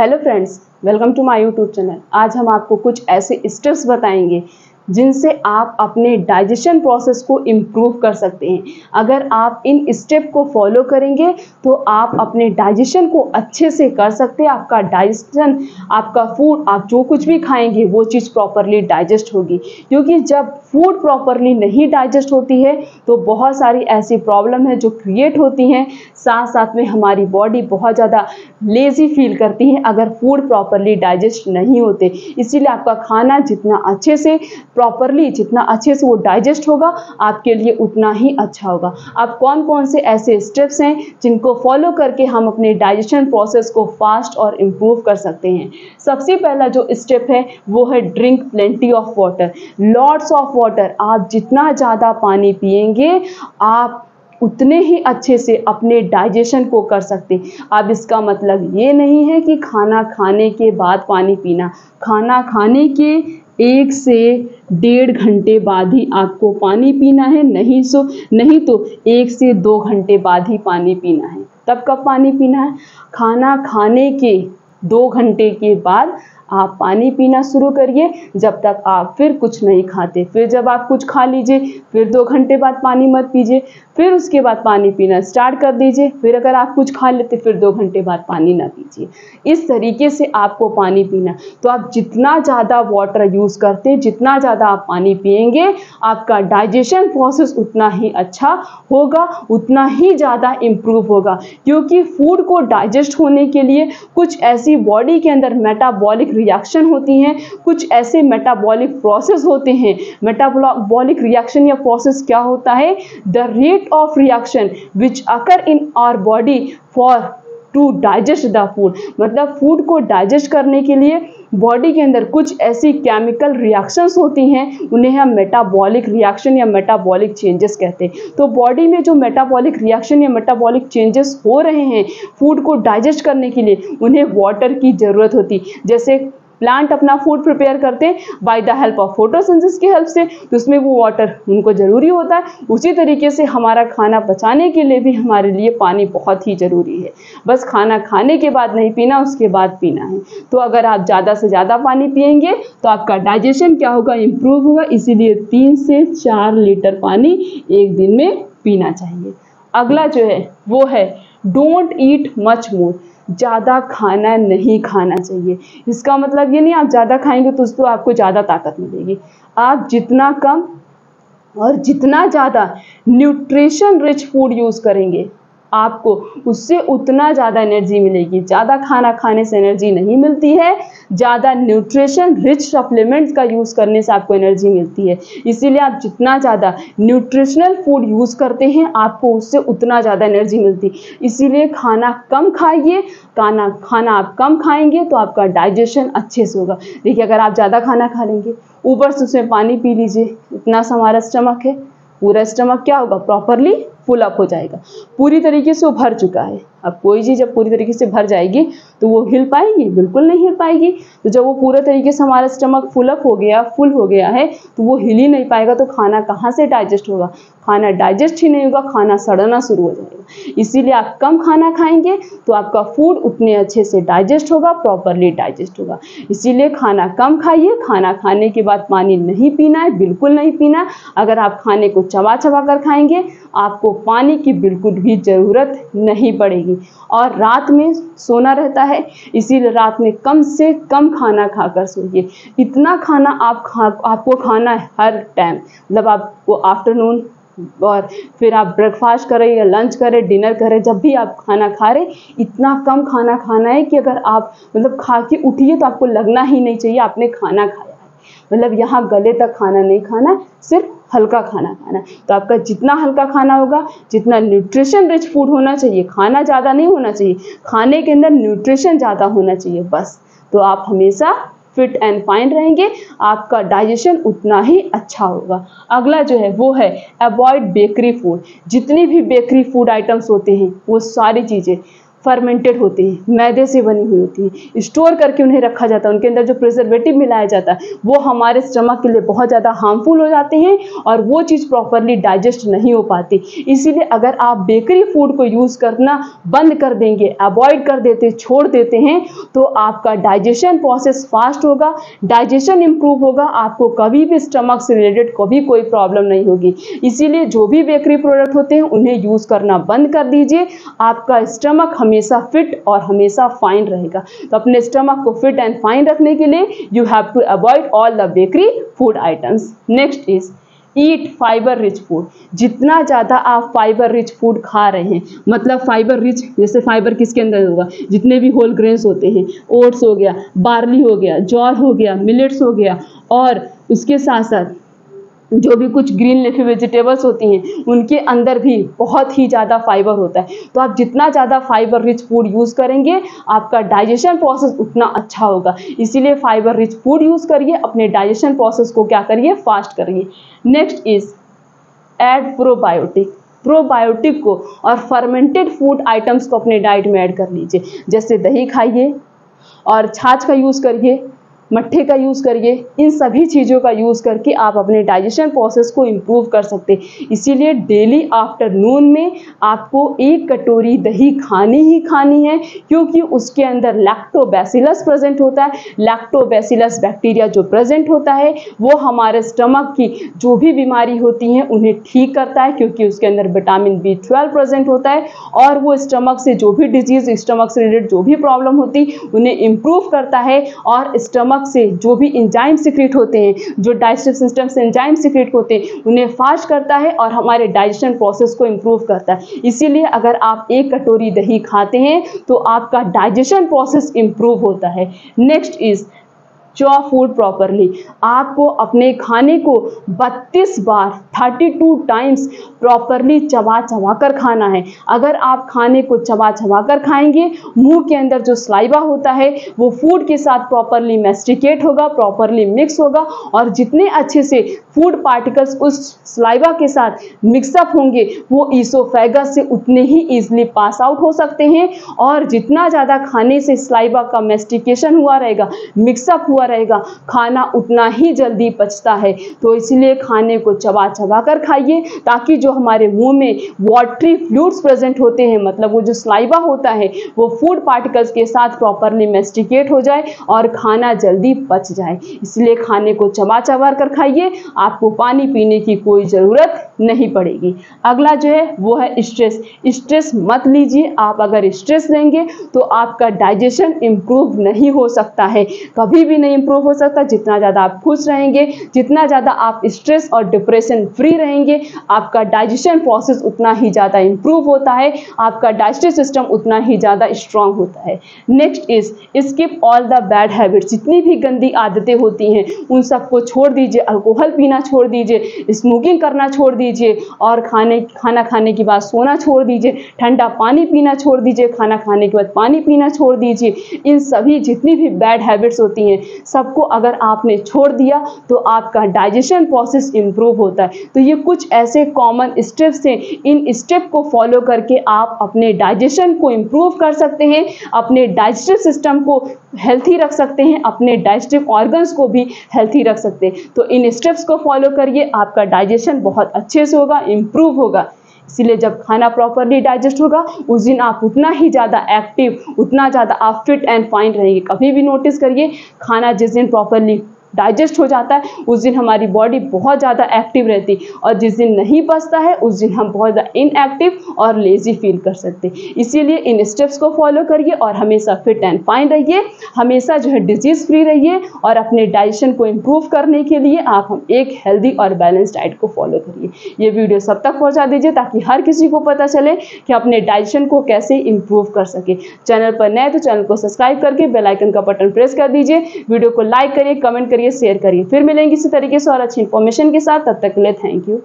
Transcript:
Hello friends, welcome to my YouTube channel. आज हम आपको कुछ ऐसे स्टेप्स बताएंगे जिनसे आप अपने डाइजेशन प्रोसेस को इम्प्रूव कर सकते हैं। अगर आप इन स्टेप को फॉलो करेंगे तो आप अपने डाइजेशन को अच्छे से कर सकते हैं। आपका डाइजेशन, आपका फूड, आप जो कुछ भी खाएंगे वो चीज़ प्रॉपरली डाइजेस्ट होगी। क्योंकि जब फूड प्रॉपरली नहीं डाइजेस्ट होती है तो बहुत सारी ऐसी प्रॉब्लम है जो क्रिएट होती हैं। साथ साथ में हमारी बॉडी बहुत ज़्यादा लेज़ी फील करती है अगर फूड प्रॉपरली डाइजेस्ट नहीं होते। इसीलिए आपका खाना जितना अच्छे से वो डाइजेस्ट होगा, आपके लिए उतना ही अच्छा होगा। अब कौन कौन से ऐसे स्टेप्स हैं जिनको फॉलो करके हम अपने डाइजेशन प्रोसेस को फास्ट और इम्प्रूव कर सकते हैं। सबसे पहला जो स्टेप है वो है drink plenty of water, lots of water. आप जितना ज़्यादा पानी पिएंगे आप उतने ही अच्छे से अपने डाइजेशन को कर सकते। अब इसका मतलब ये नहीं है कि खाना खाने के बाद पानी पीना, खाना खाने के 1 से 1.5 घंटे बाद ही आपको पानी पीना है, नहीं तो 1 से 2 घंटे बाद ही पानी पीना है। तब कब पानी पीना है? खाना खाने के 2 घंटे के बाद आप पानी पीना शुरू करिए, जब तक आप फिर कुछ नहीं खाते। फिर जब आप कुछ खा लीजिए फिर 2 घंटे बाद पानी मत पीजिए, फिर उसके बाद पानी पीना स्टार्ट कर दीजिए। फिर अगर आप कुछ खा लेते फिर 2 घंटे बाद पानी ना पीजिए। इस तरीके से आपको पानी पीना। तो आप जितना ज़्यादा वाटर यूज़ करते, जितना ज़्यादा आप पानी पिएंगे, आपका डाइजेशन प्रोसेस उतना ही अच्छा होगा, उतना ही ज़्यादा इम्प्रूव होगा। क्योंकि फूड को डाइजेस्ट होने के लिए कुछ ऐसी बॉडी के अंदर मेटाबॉलिक रिएक्शन होती हैं, कुछ ऐसे मेटाबॉलिक प्रोसेस होते हैं। मेटाबॉलिक रिएक्शन या प्रोसेस क्या होता है? The rate of reaction which occur in our body for to digest the food. मतलब फूड को डाइजेस्ट करने के लिए बॉडी के अंदर कुछ ऐसी केमिकल रिएक्शंस होती हैं, उन्हें हम मेटाबॉलिक रिएक्शन या मेटाबॉलिक चेंजेस कहते हैं। तो बॉडी में जो मेटाबॉलिक रिएक्शन या मेटाबॉलिक चेंजेस हो रहे हैं फूड को डाइजेस्ट करने के लिए, उन्हें वाटर की ज़रूरत होती। जैसे प्लांट अपना फूड प्रिपेयर करते हैं by the help of photosynthesis की हेल्प से, तो उसमें वो वाटर उनको ज़रूरी होता है। उसी तरीके से हमारा खाना पचाने के लिए भी हमारे लिए पानी बहुत ही ज़रूरी है। बस खाना खाने के बाद नहीं पीना, उसके बाद पीना है। तो अगर आप ज़्यादा से ज़्यादा पानी पिएंगे तो आपका डाइजेशन क्या होगा? इम्प्रूव होगा। इसीलिए 3 से 4 लीटर पानी एक दिन में पीना चाहिए। अगला जो है वो है डोंट ईट मच मोर। ज़्यादा खाना नहीं खाना चाहिए। इसका मतलब ये नहीं आप ज़्यादा खाएंगे तो उसको आपको ज़्यादा ताकत मिलेगी। आप जितना कम और जितना ज़्यादा न्यूट्रिशन रिच फूड यूज़ करेंगे आपको उससे उतना ज़्यादा एनर्जी मिलेगी। ज़्यादा खाना खाने से एनर्जी नहीं मिलती है, ज़्यादा न्यूट्रिशन रिच सप्लीमेंट्स का यूज़ करने से आपको एनर्जी मिलती है। इसीलिए आप जितना ज़्यादा न्यूट्रिशनल फूड यूज़ करते हैं आपको उससे उतना ज़्यादा एनर्जी मिलती है। इसीलिए खाना कम खाइए। खाना आप कम खाएंगे तो आपका डाइजेशन अच्छे से होगा। देखिए, अगर आप ज़्यादा खाना खा लेंगे ऊपर से उसमें पानी पी लीजिए, इतना सा हमारा स्टमक है, पूरा स्टमक क्या होगा? प्रॉपरली फुल अप हो जाएगा, पूरी तरीके से वो भर चुका है। अब कोई चीज़ जब पूरी तरीके से भर जाएगी तो वो हिल पाएगी? बिल्कुल नहीं हिल पाएगी। तो जब वो पूरे तरीके से हमारा स्टमक फुल हो गया है तो वो हिल ही नहीं पाएगा, तो खाना कहाँ से डाइजेस्ट होगा? खाना डाइजेस्ट ही नहीं होगा, खाना सड़ना शुरू हो जाएगा। इसीलिए आप कम खाना खाएंगे तो आपका फूड उतने अच्छे से डाइजेस्ट होगा, प्रॉपरली डाइजेस्ट होगा। इसीलिए खाना कम खाइए। खाना खाने के बाद पानी नहीं पीना है, बिल्कुल नहीं पीना। अगर आप खाने को चबा चबा कर खाएंगे आपको पानी की बिल्कुल भी ज़रूरत नहीं पड़ेगी। और रात में सोना रहता है, इसीलिए रात में कम से कम खाना खाकर सोइए। इतना खाना आपको खाना है हर टाइम। मतलब आपको आफ्टरनून और फिर आप ब्रेकफास्ट करें या लंच करें, डिनर करें, जब भी आप खाना खा रहे इतना कम खाना खाना है कि अगर आप मतलब खा के उठिए तो आपको लगना ही नहीं चाहिए आपने खाना खाया है। मतलब यहाँ गले तक खाना नहीं खाना, सिर्फ हल्का खाना खाना। तो आपका जितना हल्का खाना होगा, जितना न्यूट्रिशन रिच फूड होना चाहिए, खाना ज़्यादा नहीं होना चाहिए, खाने के अंदर न्यूट्रिशन ज़्यादा होना चाहिए बस, तो आप हमेशा फिट एंड फाइन रहेंगे, आपका डाइजेशन उतना ही अच्छा होगा। अगला जो है वो है अवॉइड बेकरी फूड। जितनी भी बेकरी फूड आइटम्स होते हैं वो सारी चीज़ें फर्मेंटेड होती हैं, मैदे से बनी हुई होती हैं, स्टोर करके उन्हें रखा जाता है, उनके अंदर जो प्रिजर्वेटिव मिलाया जाता है वो हमारे स्टमक के लिए बहुत ज़्यादा हार्मफुल हो जाते हैं और वो चीज़ प्रॉपरली डाइजेस्ट नहीं हो पाती। इसीलिए अगर आप बेकरी फूड को यूज़ करना बंद कर देंगे, अवॉइड कर देते, छोड़ देते हैं, तो आपका डाइजेशन प्रोसेस फास्ट होगा, डाइजेशन इंप्रूव होगा, आपको कभी भी स्टमक से रिलेटेड कभी कोई प्रॉब्लम नहीं होगी। इसीलिए जो भी बेकरी प्रोडक्ट होते हैं उन्हें यूज़ करना बंद कर दीजिए, आपका स्टमक हमेशा फिट और हमेशा फाइन रहेगा। तो अपने स्टमक को फिट एंड फाइन रखने के लिए you have to avoid all the bakery food items. Next is eat fibre rich food. जितना ज़्यादा आप फाइबर रिच फूड खा रहे हैं, मतलब फाइबर रिच, जैसे फाइबर किसके अंदर होगा, जितने भी होल ग्रेन्स होते हैं, ओट्स हो गया, बार्ली हो गया, ज्वार हो गया, मिलेट्स हो गया, और उसके साथ साथ जो भी कुछ ग्रीन लीफी वेजिटेबल्स होती हैं उनके अंदर भी बहुत ही ज़्यादा फाइबर होता है। तो आप जितना ज़्यादा फाइबर रिच फूड यूज़ करेंगे आपका डाइजेशन प्रोसेस उतना अच्छा होगा। इसीलिए फाइबर रिच फूड यूज़ करिए, अपने डाइजेशन प्रोसेस को क्या करिए, फास्ट करिए। Next is add probiotic. Probiotic को और फर्मेंटेड फूड आइटम्स को अपने डाइट में ऐड कर लीजिए, जैसे दही खाइए और छाछ का यूज़ करिए, मट्ठे का यूज़ करिए। इन सभी चीज़ों का यूज़ करके आप अपने डाइजेशन प्रोसेस को इम्प्रूव कर सकते हैं। इसीलिए डेली आफ्टरनून में आपको 1 कटोरी दही खानी ही खानी है, क्योंकि उसके अंदर लैक्टोबैसिलस प्रेजेंट होता है। लैक्टोबैसिलस बैक्टीरिया जो प्रेजेंट होता है वो हमारे स्टमक की जो भी बीमारी होती हैं उन्हें ठीक करता है, क्योंकि उसके अंदर विटामिन B12 प्रेजेंट होता है, और वो स्टमक से जो भी डिजीज़, स्टमक से रिलेटेड जो भी प्रॉब्लम होती उन्हें इम्प्रूव करता है, और स्टमक से जो भी एंजाइम सीक्रेट होते हैं, जो डाइजेस्टिव सिस्टम से एंजाइम सीक्रेट होते हैं उन्हें फास्ट करता है और हमारे डाइजेशन प्रोसेस को इम्प्रूव करता है। इसीलिए अगर आप 1 कटोरी दही खाते हैं तो आपका डाइजेशन प्रोसेस इम्प्रूव होता है। Next is chew food properly. आपको अपने खाने को 32 बार 32 टाइम्स प्रॉपरली चबा चबा कर खाना है। अगर आप खाने को चबा चबा कर खाएंगे, मुंह के अंदर जो स्लाइवा होता है वो फूड के साथ प्रॉपरली मैस्टिकेट होगा, प्रॉपरली मिक्स होगा, और जितने अच्छे से फूड पार्टिकल्स उस स्लाइवा के साथ मिक्सअप होंगे वो ईसोफेगस से उतने ही ईजिली पास आउट हो सकते हैं। और जितना ज़्यादा खाने से स्लाइवा का मैस्टिकेशन हुआ रहेगा, मिक्सअप हुआ रहेगा, खाना उतना ही जल्दी पचता है। तो इसलिए खाने को चबा चबा कर खाइए, ताकि जो हमारे मुंह में वाटरी फ्लूइड्स प्रेजेंट होते हैं, मतलब वो जो स्लाइवा होता है वो फूड पार्टिकल्स के साथ प्रॉपरली मैस्टिकेट हो जाए और खाना जल्दी पच जाए। इसलिए खाने को चबा चबा कर खाइए, आपको पानी पीने की कोई ज़रूरत नहीं पड़ेगी। अगला जो है वो है स्ट्रेस। स्ट्रेस मत लीजिए। आप अगर स्ट्रेस लेंगे तो आपका डाइजेशन इम्प्रूव नहीं हो सकता है, कभी भी नहीं इंप्रूव हो सकता। जितना ज़्यादा आप खुश रहेंगे, जितना ज़्यादा आप स्ट्रेस और डिप्रेशन फ्री रहेंगे, आपका डाइजेशन प्रोसेस उतना ही ज़्यादा इंप्रूव होता है, आपका डाइजेस्टिव सिस्टम उतना ही ज़्यादा स्ट्रांग होता है। Next is skip all the bad habits. जितनी भी गंदी आदतें होती हैं उन सबको छोड़ दीजिए। अल्कोहल पीना छोड़ दीजिए, स्मोकिंग करना छोड़ दीजिए, और खाना खाने के बाद सोना छोड़ दीजिए, ठंडा पानी पीना छोड़ दीजिए, खाना खाने के बाद पानी पीना छोड़ दीजिए। इन सभी जितनी भी बैड हैबिट्स होती हैं सबको अगर आपने छोड़ दिया तो आपका डाइजेशन प्रोसेस इंप्रूव होता है। तो ये कुछ ऐसे कॉमन स्टेप्स हैं, इन स्टेप को फॉलो करके आप अपने डाइजेशन को इंप्रूव कर सकते हैं, अपने डाइजेस्टिव सिस्टम को हेल्थी रख सकते हैं, अपने डाइजेस्टिव ऑर्गन्स को भी हेल्थी रख सकते हैं। तो इन स्टेप्स को फॉलो करिए, आपका डाइजेशन बहुत अच्छे से होगा, इंप्रूव होगा। इसीलिए जब खाना प्रॉपरली डाइजेस्ट होगा उस दिन आप उतना ही ज़्यादा एक्टिव, उतना ज़्यादा आप फिट एंड फाइन रहेंगे। कभी भी नोटिस करिए, खाना जिस दिन प्रॉपरली डाइजेस्ट हो जाता है उस दिन हमारी बॉडी बहुत ज़्यादा एक्टिव रहती है, और जिस दिन नहीं पचता है उस दिन हम बहुत ज़्यादा इनएक्टिव और लेजी फील कर सकते हैं। इसीलिए इन स्टेप्स को फॉलो करिए और हमेशा फिट एंड फाइन रहिए, हमेशा जो है डिजीज़ फ्री रहिए, और अपने डाइजेशन को इम्प्रूव करने के लिए आप हम एक हेल्दी और बैलेंस डाइट को फॉलो करिए। ये वीडियो सब तक पहुँचा दीजिए ताकि हर किसी को पता चले कि अपने डाइजेशन को कैसे इम्प्रूव कर सके। चैनल पर नए तो चैनल को सब्सक्राइब करके बेल आइकन का बटन प्रेस कर दीजिए, वीडियो को लाइक करिए, कमेंट करिए, शेयर करिए। फिर मिलेंगे इसी तरीके से और अच्छी इन्फॉर्मेशन के साथ। तब तक के लिए थैंक यू।